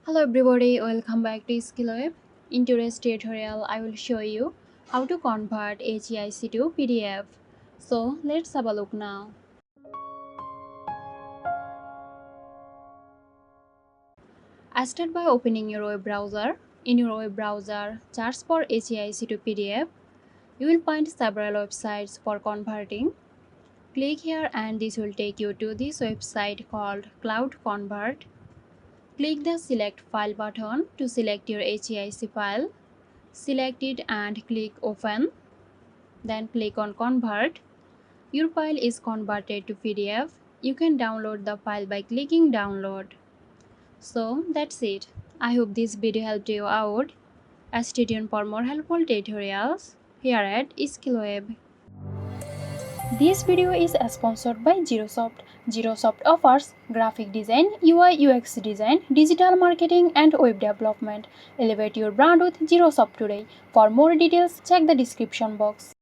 Hello everybody, welcome back to Skillweb. In today's tutorial, I will show you how to convert HEIC to PDF. So let's have a look now. I start by opening your web browser. In your web browser, search for HEIC to PDF. You will find several websites for converting. Click here and this will take you to this website called Cloud Convert. Click the Select File button to select your HEIC file. Select it and click Open. Then click on Convert. Your file is converted to PDF. You can download the file by clicking Download. So that's it. I hope this video helped you out. Stay tuned for more helpful tutorials here at Skillweb. This video is sponsored by Girosoft. Girosoft offers graphic design, UI UX design, digital marketing and web development. Elevate your brand with Girosoft today. For more details, check the description box.